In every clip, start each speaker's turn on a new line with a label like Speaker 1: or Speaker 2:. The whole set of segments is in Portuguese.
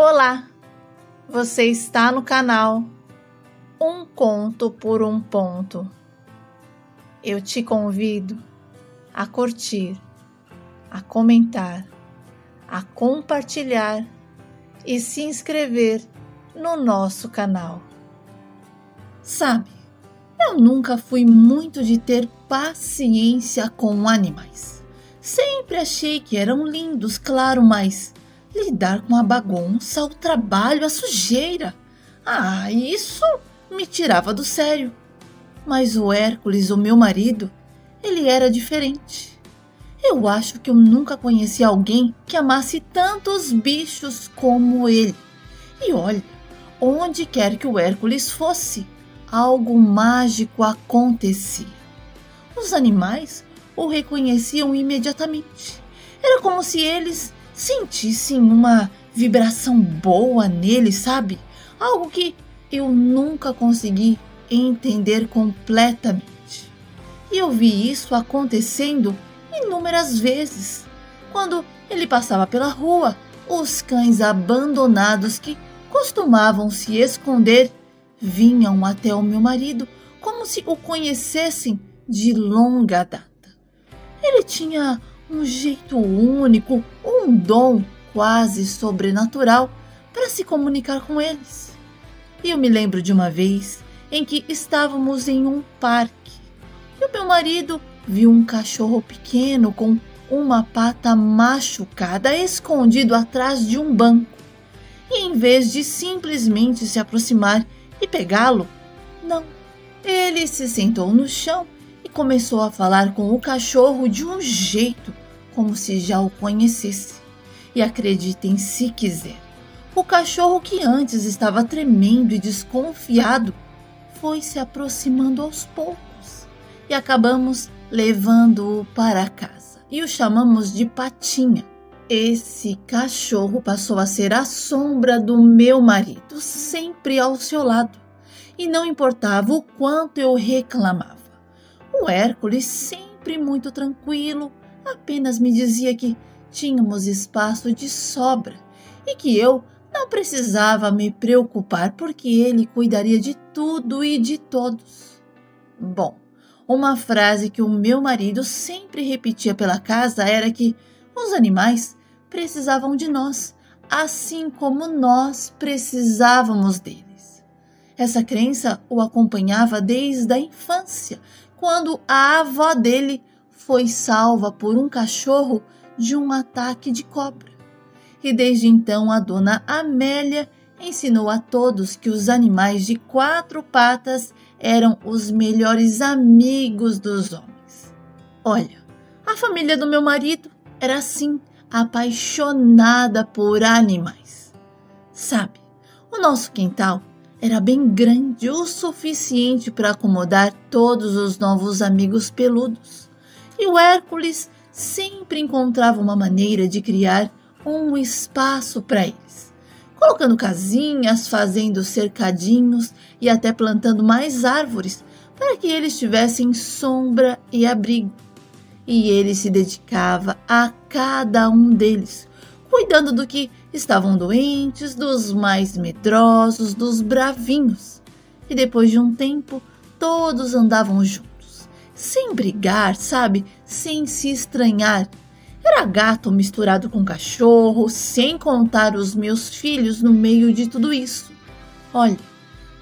Speaker 1: Olá, você está no canal Um Conto por um Ponto. Eu te convido a curtir, a comentar, a compartilhar e se inscrever no nosso canal. Sabe, eu nunca fui muito de ter paciência com animais. Sempre achei que eram lindos, claro, mas lidar com a bagunça, o trabalho, a sujeira, isso me tirava do sério. Mas o Hércules, o meu marido, ele era diferente. Eu acho que eu nunca conheci alguém que amasse tantos bichos como ele. E olha, onde quer que o Hércules fosse, algo mágico acontecia. Os animais o reconheciam imediatamente. Era como se eles sentissem uma vibração boa nele, sabe? Algo que eu nunca consegui entender completamente. E eu vi isso acontecendo inúmeras vezes. Quando ele passava pela rua, os cães abandonados que costumavam se esconder vinham até o meu marido como se o conhecessem de longa data. Ele tinha um jeito único, um dom quase sobrenatural para se comunicar com eles. E eu me lembro de uma vez em que estávamos em um parque e o meu marido viu um cachorro pequeno com uma pata machucada escondido atrás de um banco. E em vez de simplesmente se aproximar e pegá-lo, não, ele se sentou no chão e começou a falar com o cachorro de um jeito como se já o conhecesse. E acreditem se quiser, o cachorro que antes estava tremendo e desconfiado foi se aproximando aos poucos e acabamos levando-o para casa e o chamamos de Patinha. Esse cachorro passou a ser a sombra do meu marido, sempre ao seu lado, e não importava o quanto eu reclamava. O Hércules, sempre muito tranquilo, apenas me dizia que tínhamos espaço de sobra e que eu não precisava me preocupar porque ele cuidaria de tudo e de todos. Bom, uma frase que o meu marido sempre repetia pela casa era que os animais precisavam de nós, assim como nós precisávamos deles. Essa crença o acompanhava desde a infância, quando a avó dele foi salva por um cachorro de um ataque de cobra. E desde então a dona Amélia ensinou a todos que os animais de 4 patas eram os melhores amigos dos homens. Olha, a família do meu marido era assim, apaixonada por animais. Sabe, o nosso quintal era bem grande o suficiente para acomodar todos os novos amigos peludos. E o Hércules sempre encontrava uma maneira de criar um espaço para eles, colocando casinhas, fazendo cercadinhos e até plantando mais árvores para que eles tivessem sombra e abrigo. E ele se dedicava a cada um deles, cuidando do que estavam doentes, dos mais medrosos, dos bravinhos. E depois de um tempo, todos andavam juntos, sem brigar, sabe? Sem se estranhar. Era gato misturado com cachorro, sem contar os meus filhos no meio de tudo isso. Olha,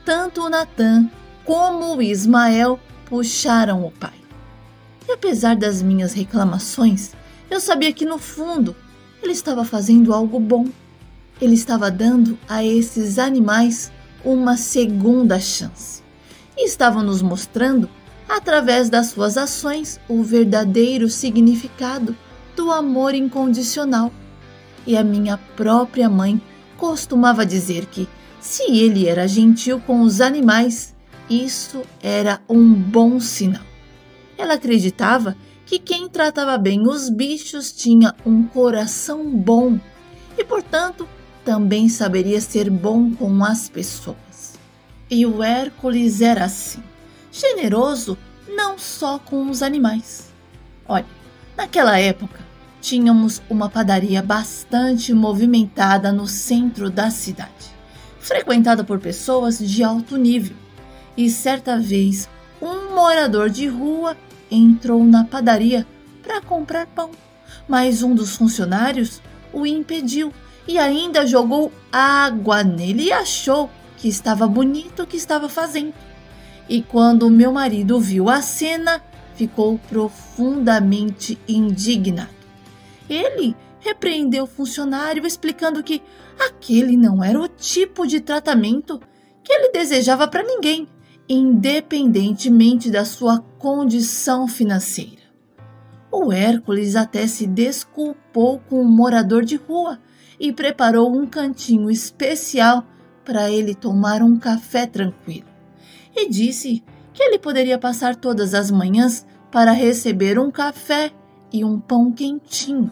Speaker 1: tanto o Natan como o Ismael puxaram o pai. E apesar das minhas reclamações, eu sabia que no fundo ele estava fazendo algo bom. Ele estava dando a esses animais uma segunda chance. E estava nos mostrando, através das suas ações, o verdadeiro significado do amor incondicional. E a minha própria mãe costumava dizer que, se ele era gentil com os animais, isso era um bom sinal. Ela acreditava que quem tratava bem os bichos tinha um coração bom e, portanto, também saberia ser bom com as pessoas. E o Hércules era assim, generoso não só com os animais. Olha, naquela época, Tínhamos uma padaria bastante movimentada no centro da cidade, frequentada por pessoas de alto nível. E certa vez, um morador de rua entrou na padaria para comprar pão, mas um dos funcionários o impediu e ainda jogou água nele e achou que estava bonito o que estava fazendo. E quando meu marido viu a cena, ficou profundamente indignado. Ele repreendeu o funcionário, explicando que aquele não era o tipo de tratamento que ele desejava para ninguém, independentemente da sua condição financeira. O Hércules até se desculpou com o morador de rua e preparou um cantinho especial para ele tomar um café tranquilo. E disse que ele poderia passar todas as manhãs para receber um café e um pão quentinho.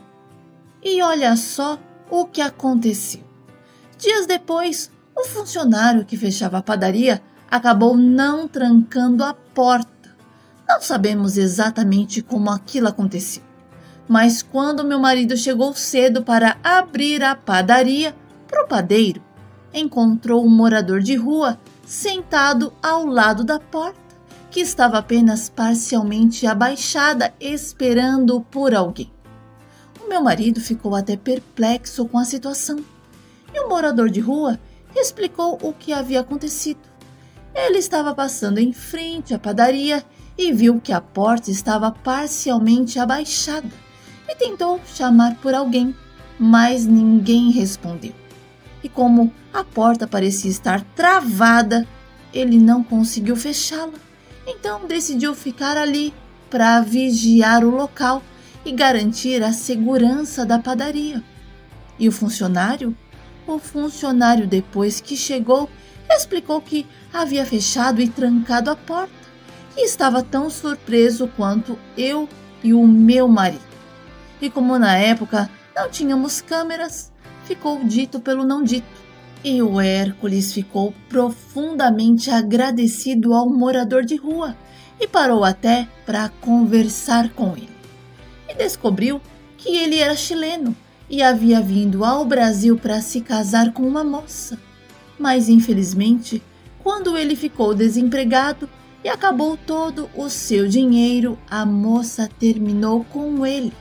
Speaker 1: E olha só o que aconteceu. Dias depois, o funcionário que fechava a padaria acabou não trancando a porta. Não sabemos exatamente como aquilo aconteceu, mas quando meu marido chegou cedo para abrir a padaria para o padeiro, encontrou um morador de rua sentado ao lado da porta, que estava apenas parcialmente abaixada, esperando por alguém. O meu marido ficou até perplexo com a situação, e o morador de rua explicou o que havia acontecido. Ele estava passando em frente à padaria e viu que a porta estava parcialmente abaixada e tentou chamar por alguém, mas ninguém respondeu. E como a porta parecia estar travada, ele não conseguiu fechá-la. Então decidiu ficar ali para vigiar o local e garantir a segurança da padaria. E o funcionário, depois que chegou, explicou que havia fechado e trancado a porta e estava tão surpreso quanto eu e o meu marido. E como na época não tínhamos câmeras, ficou dito pelo não dito. E o Hércules ficou profundamente agradecido ao morador de rua e parou até para conversar com ele. E descobriu que ele era chileno e havia vindo ao Brasil para se casar com uma moça. Mas infelizmente, quando ele ficou desempregado e acabou todo o seu dinheiro, a moça terminou com ele.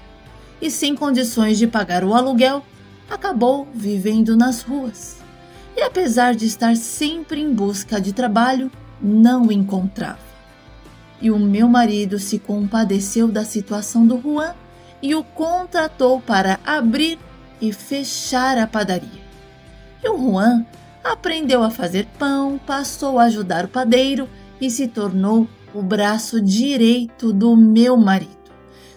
Speaker 1: E sem condições de pagar o aluguel, acabou vivendo nas ruas. E apesar de estar sempre em busca de trabalho, não o encontrava. E o meu marido se compadeceu da situação do Juan e o contratou para abrir e fechar a padaria. E o Juan aprendeu a fazer pão, passou a ajudar o padeiro e se tornou o braço direito do meu marido,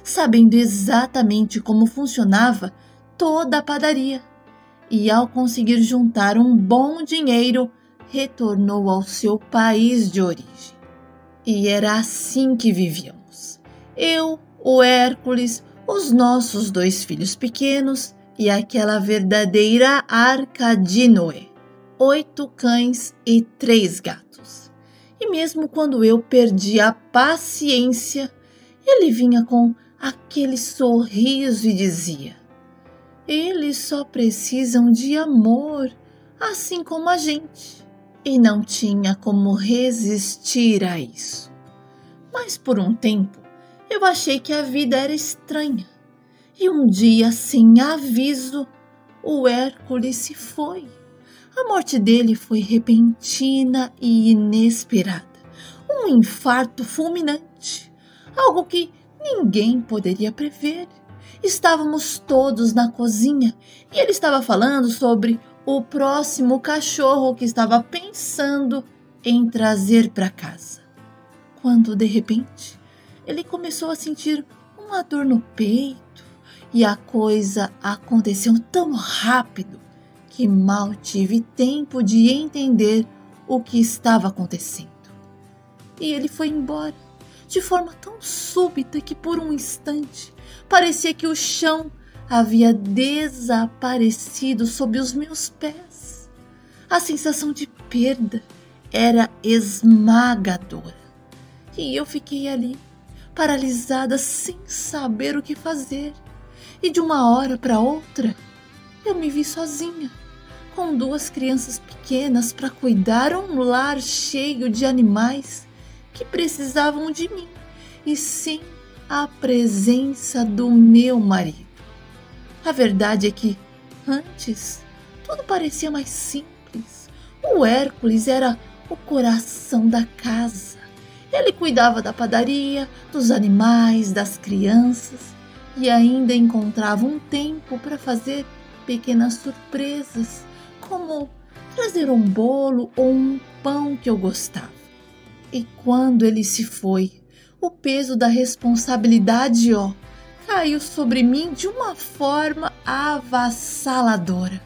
Speaker 1: sabendo exatamente como funcionava toda a padaria. E ao conseguir juntar um bom dinheiro, retornou ao seu país de origem. E era assim que vivíamos. Eu, o Hércules, os nossos 2 filhos pequenos e aquela verdadeira arca de Noé. 8 cães e 3 gatos. E mesmo quando eu perdi a paciência, ele vinha com aquele sorriso e dizia: eles só precisam de amor, assim como a gente. E não tinha como resistir a isso. Mas por um tempo, eu achei que a vida era estranha. E um dia, sem aviso, o Hércules se foi. A morte dele foi repentina e inesperada. Um infarto fulminante. Algo que ninguém poderia prever. Estávamos todos na cozinha e ele estava falando sobre o próximo cachorro que estava pensando em trazer para casa. Quando, de repente, ele começou a sentir uma dor no peito e a coisa aconteceu tão rápido que mal tive tempo de entender o que estava acontecendo. E ele foi embora de forma tão súbita que por um instante parecia que o chão havia desaparecido sob os meus pés. A sensação de perda era esmagadora. E eu fiquei ali, paralisada, sem saber o que fazer. e de uma hora para outra eu me vi sozinha, com 2 crianças pequenas para cuidar, um lar cheio de animais que precisavam de mim e sem a presença do meu marido. A verdade é que antes tudo parecia mais simples. O Hércules era o coração da casa. Ele cuidava da padaria, dos animais, das crianças e ainda encontrava um tempo para fazer pequenas surpresas, como trazer um bolo ou um pão que eu gostava. E quando ele se foi, o peso da responsabilidade, caiu sobre mim de uma forma avassaladora.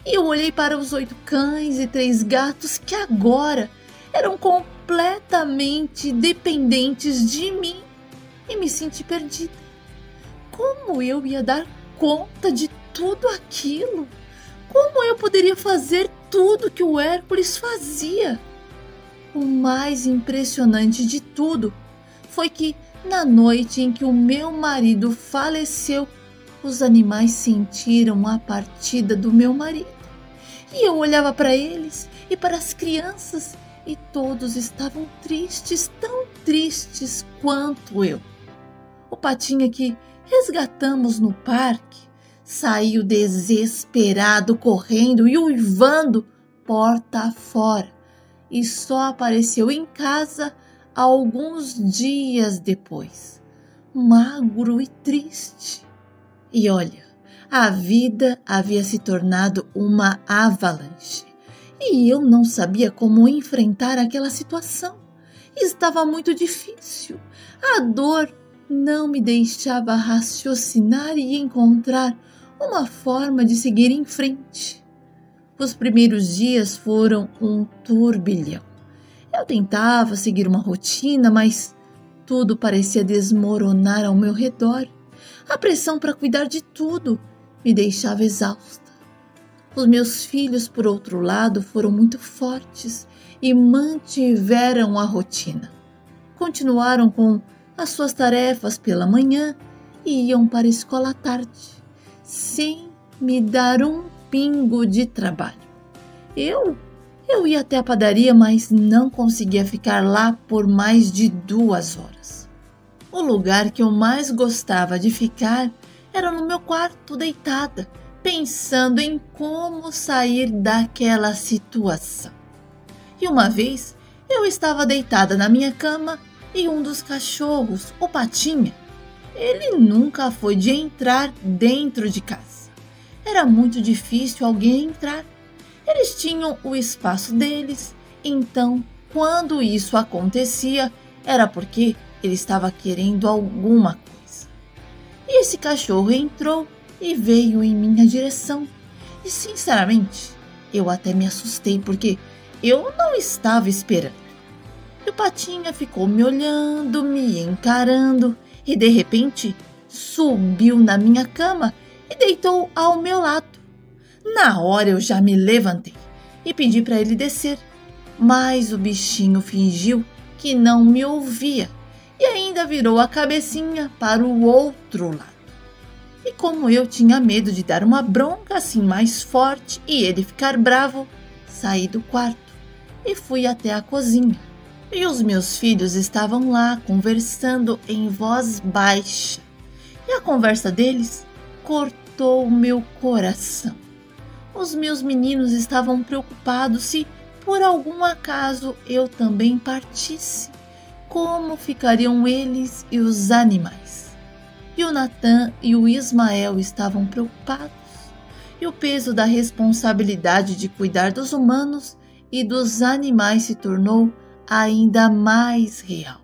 Speaker 1: E eu olhei para os 8 cães e 3 gatos que agora eram completamente dependentes de mim e me senti perdida. Como eu ia dar conta de tudo aquilo? Como eu poderia fazer tudo que o Hércules fazia? O mais impressionante de tudo foi que, na noite em que o meu marido faleceu, os animais sentiram a partida do meu marido. E eu olhava para eles e para as crianças e todos estavam tristes, tão tristes quanto eu. O Patinha que resgatamos no parque saiu desesperado, correndo e uivando porta fora, e só apareceu em casa alguns dias depois, magro e triste. E olha, a vida havia se tornado uma avalanche e eu não sabia como enfrentar aquela situação. Estava muito difícil. A dor não me deixava raciocinar e encontrar uma forma de seguir em frente. Os primeiros dias foram um turbilhão. Eu tentava seguir uma rotina, mas tudo parecia desmoronar ao meu redor. A pressão para cuidar de tudo me deixava exausta. Os meus filhos, por outro lado, foram muito fortes e mantiveram a rotina. Continuaram com as suas tarefas pela manhã e iam para a escola à tarde, sem me dar um pingo de trabalho. Eu ia até a padaria, mas não conseguia ficar lá por mais de 2 horas. O lugar que eu mais gostava de ficar era no meu quarto, deitada, pensando em como sair daquela situação. E uma vez eu estava deitada na minha cama e um dos cachorros, o Patinha, ele nunca foi de entrar dentro de casa. Era muito difícil alguém entrar. Eles tinham o espaço deles, então, quando isso acontecia, era porque ele estava querendo alguma coisa. E esse cachorro entrou e veio em minha direção. E, sinceramente, eu até me assustei, porque eu não estava esperando. E o Patinha ficou me olhando, me encarando, e de repente subiu na minha cama e deitou ao meu lado. Na hora eu já me levantei e pedi para ele descer, mas o bichinho fingiu que não me ouvia e ainda virou a cabecinha para o outro lado. E como eu tinha medo de dar uma bronca assim mais forte e ele ficar bravo, saí do quarto e fui até a cozinha. E os meus filhos estavam lá conversando em voz baixa. E a conversa deles cortou o meu coração. Os meus meninos estavam preocupados se, por algum acaso, eu também partisse. Como ficariam eles e os animais? E o Natan e o Ismael estavam preocupados. E o peso da responsabilidade de cuidar dos humanos e dos animais se tornou ainda mais real.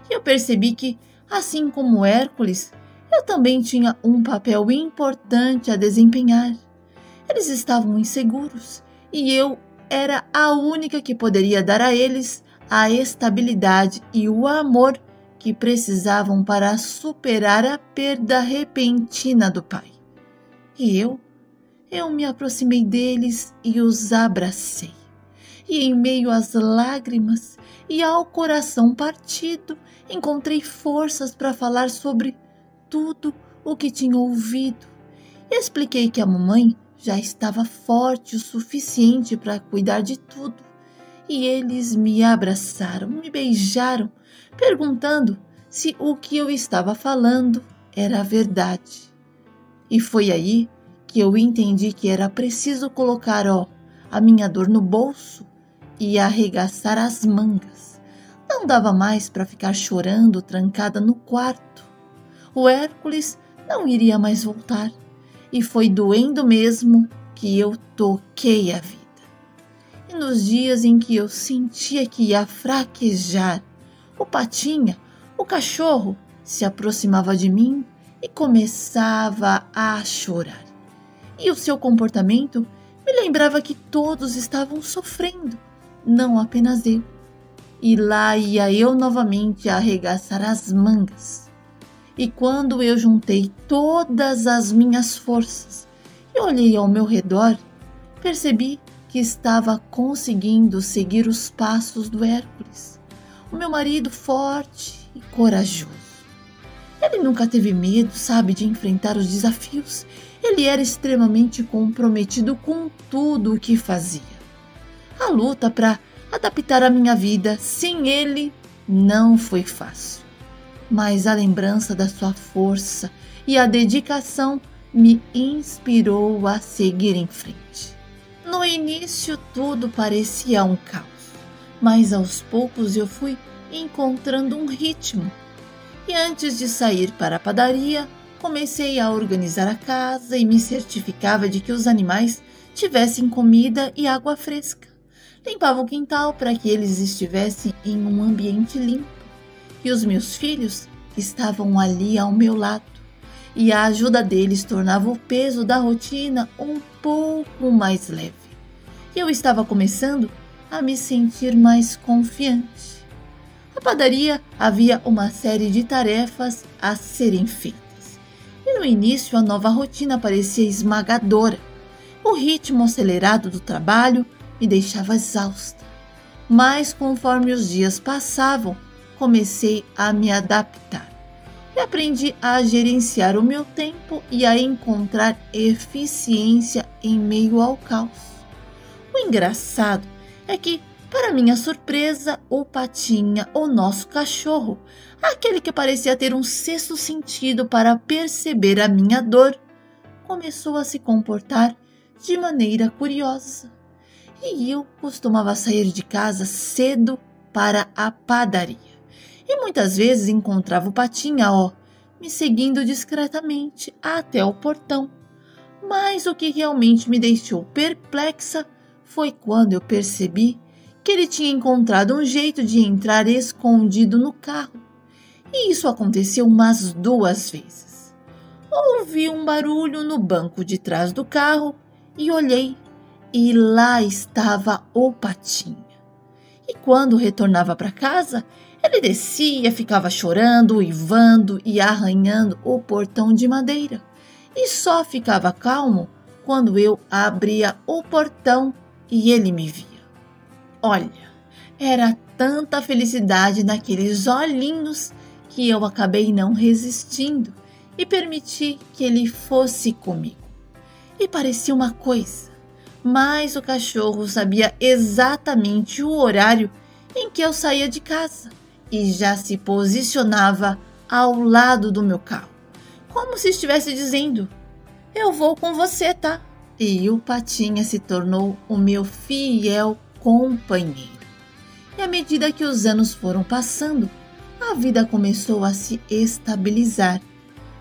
Speaker 1: E eu percebi que, assim como Hércules, eu também tinha um papel importante a desempenhar. Eles estavam inseguros e eu era a única que poderia dar a eles a estabilidade e o amor que precisavam para superar a perda repentina do pai. E eu me aproximei deles e os abracei. E em meio às lágrimas e ao coração partido, encontrei forças para falar sobre tudo o que tinha ouvido e expliquei que a mamãe já estava forte o suficiente para cuidar de tudo. E eles me abraçaram, me beijaram, perguntando se o que eu estava falando era verdade. E foi aí que eu entendi que era preciso colocar a minha dor no bolso e arregaçar as mangas. Não dava mais para ficar chorando trancada no quarto. O Hércules não iria mais voltar e foi doendo mesmo que eu toquei a vida. E nos dias em que eu sentia que ia fraquejar, o Patinha, o cachorro, se aproximava de mim e começava a chorar. E o seu comportamento me lembrava que todos estavam sofrendo, não apenas eu. E lá ia eu novamente arregaçar as mangas. E quando eu juntei todas as minhas forças e olhei ao meu redor, percebi que estava conseguindo seguir os passos do Hércules, o meu marido forte e corajoso. Ele nunca teve medo, de enfrentar os desafios. Ele era extremamente comprometido com tudo o que fazia. A luta para adaptar a minha vida sem ele não foi fácil. Mas a lembrança da sua força e a dedicação me inspirou a seguir em frente. No início tudo parecia um caos, mas aos poucos eu fui encontrando um ritmo. E antes de sair para a padaria, comecei a organizar a casa e me certificava de que os animais tivessem comida e água fresca. Limpava o quintal para que eles estivessem em um ambiente limpo. E os meus filhos estavam ali ao meu lado. E a ajuda deles tornava o peso da rotina um pouco mais leve. E eu estava começando a me sentir mais confiante. Na padaria havia uma série de tarefas a serem feitas. E no início a nova rotina parecia esmagadora. O ritmo acelerado do trabalho me deixava exausta. Mas conforme os dias passavam, comecei a me adaptar. E aprendi a gerenciar o meu tempo e a encontrar eficiência em meio ao caos. O engraçado é que, para minha surpresa, o Patinha, o nosso cachorro, aquele que parecia ter um sexto sentido para perceber a minha dor, começou a se comportar de maneira curiosa. E eu costumava sair de casa cedo para a padaria. E muitas vezes encontrava o Patinha, me seguindo discretamente até o portão. Mas o que realmente me deixou perplexa foi quando eu percebi que ele tinha encontrado um jeito de entrar escondido no carro. E isso aconteceu umas 2 vezes. Ouvi um barulho no banco de trás do carro e olhei, e lá estava o Patinha. E quando retornava para casa, ele descia, ficava chorando, uivando e arranhando o portão de madeira. E só ficava calmo quando eu abria o portão e ele me via. Olha, era tanta felicidade naqueles olhinhos que eu acabei não resistindo e permiti que ele fosse comigo. E parecia uma coisa, mas o cachorro sabia exatamente o horário em que eu saía de casa e já se posicionava ao lado do meu carro, como se estivesse dizendo: "Eu vou com você, tá?" E o Patinha se tornou o meu fiel companheiro. E à medida que os anos foram passando, a vida começou a se estabilizar.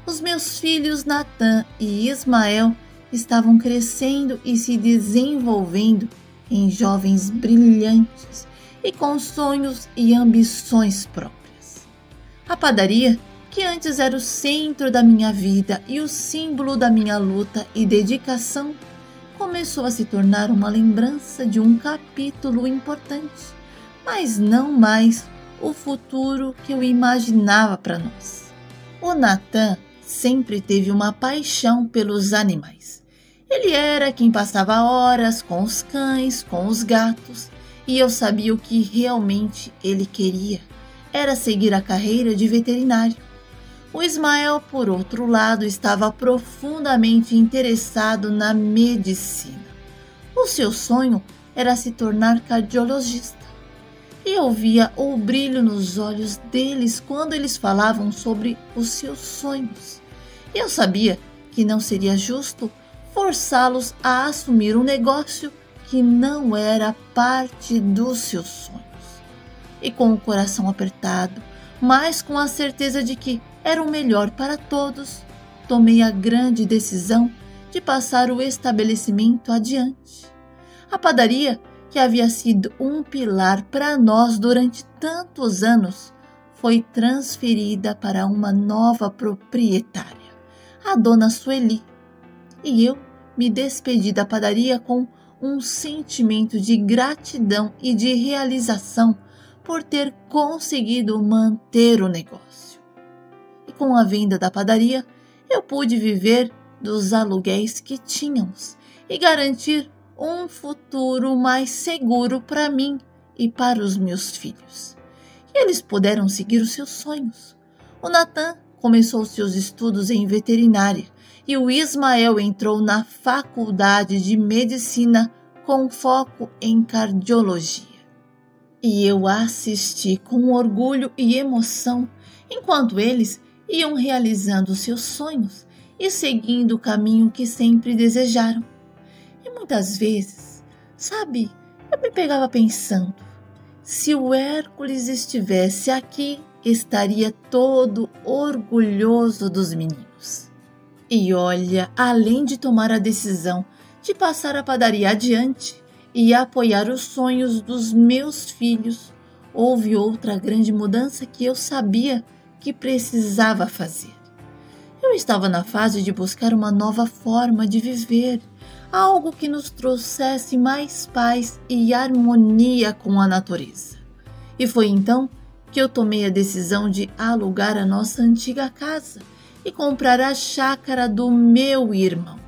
Speaker 1: Os meus filhos Natan e Ismael estavam crescendo e se desenvolvendo em jovens brilhantes e com sonhos e ambições próprias. A padaria, que antes era o centro da minha vida e o símbolo da minha luta e dedicação, começou a se tornar uma lembrança de um capítulo importante, mas não mais o futuro que eu imaginava para nós. O Natan sempre teve uma paixão pelos animais. Ele era quem passava horas com os cães, com os gatos, e eu sabia o que realmente ele queria, era seguir a carreira de veterinário. O Ismael, por outro lado, estava profundamente interessado na medicina. O seu sonho era se tornar cardiologista. E eu via o brilho nos olhos deles quando eles falavam sobre os seus sonhos. Eu sabia que não seria justo forçá-los a assumir um negócio que não era parte dos seus sonhos. E com o coração apertado, mas com a certeza de que era o melhor para todos, tomei a grande decisão de passar o estabelecimento adiante. A padaria, que havia sido um pilar para nós durante tantos anos, foi transferida para uma nova proprietária, a dona Sueli, e eu me despedi da padaria com um sentimento de gratidão e de realização por ter conseguido manter o negócio. E com a venda da padaria, eu pude viver dos aluguéis que tínhamos e garantir um futuro mais seguro para mim e para os meus filhos. E eles puderam seguir os seus sonhos. O Natan começou seus estudos em veterinária e o Ismael entrou na faculdade de medicina com foco em cardiologia. E eu assisti com orgulho e emoção enquanto eles iam realizando seus sonhos e seguindo o caminho que sempre desejaram. E muitas vezes, sabe, eu me pegava pensando, se o Hércules estivesse aqui, estaria todo orgulhoso dos meninos. E olha, além de tomar a decisão de passar a padaria adiante e apoiar os sonhos dos meus filhos, houve outra grande mudança que eu sabia que precisava fazer. Eu estava na fase de buscar uma nova forma de viver, algo que nos trouxesse mais paz e harmonia com a natureza. E foi então que eu tomei a decisão de alugar a nossa antiga casa e comprar a chácara do meu irmão.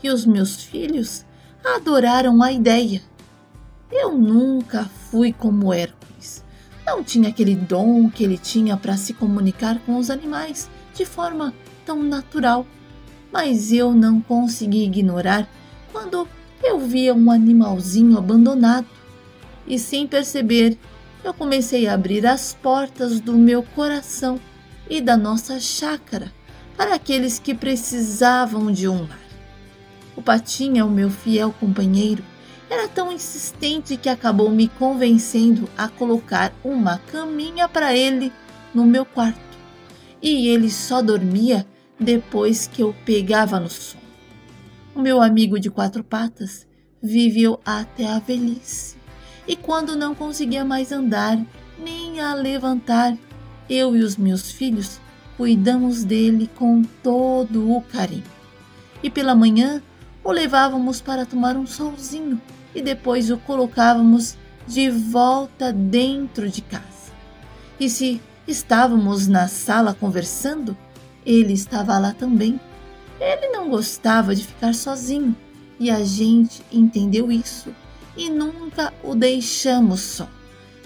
Speaker 1: E os meus filhos adoraram a ideia. Eu nunca fui como Hércules. Não tinha aquele dom que ele tinha para se comunicar com os animais de forma tão natural. Mas eu não consegui ignorar quando eu via um animalzinho abandonado. E sem perceber, eu comecei a abrir as portas do meu coração e da nossa chácara para aqueles que precisavam de um lar. O Patinha, o meu fiel companheiro, era tão insistente que acabou me convencendo a colocar uma caminha para ele no meu quarto. E ele só dormia depois que eu pegava no sono. O meu amigo de 4 patas viveu até a velhice. E quando não conseguia mais andar, nem a levantar, eu e os meus filhos cuidamos dele com todo o carinho. E pela manhã o levávamos para tomar um solzinho e depois o colocávamos de volta dentro de casa. E se estávamos na sala conversando, ele estava lá também. Ele não gostava de ficar sozinho e a gente entendeu isso e nunca o deixamos só.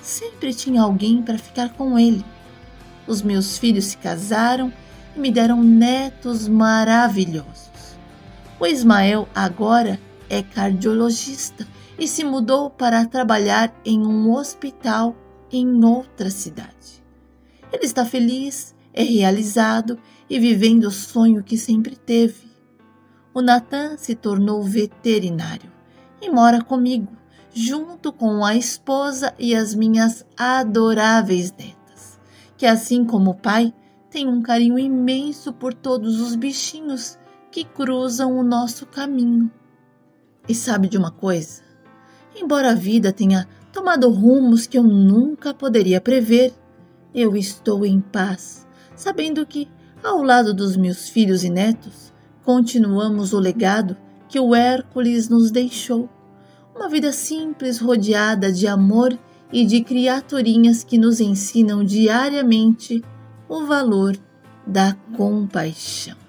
Speaker 1: Sempre tinha alguém para ficar com ele. Os meus filhos se casaram e me deram netos maravilhosos. O Ismael agora é cardiologista e se mudou para trabalhar em um hospital em outra cidade. Ele está feliz, é realizado e vivendo o sonho que sempre teve. O Natan se tornou veterinário e mora comigo, junto com a esposa e as minhas adoráveis netas, que assim como o pai, tem um carinho imenso por todos os bichinhos que cruzam o nosso caminho. E sabe de uma coisa? Embora a vida tenha tomado rumos que eu nunca poderia prever, eu estou em paz, sabendo que, ao lado dos meus filhos e netos, continuamos o legado que o Hércules nos deixou. Uma vida simples, rodeada de amor e de criaturinhas que nos ensinam diariamente o valor da compaixão.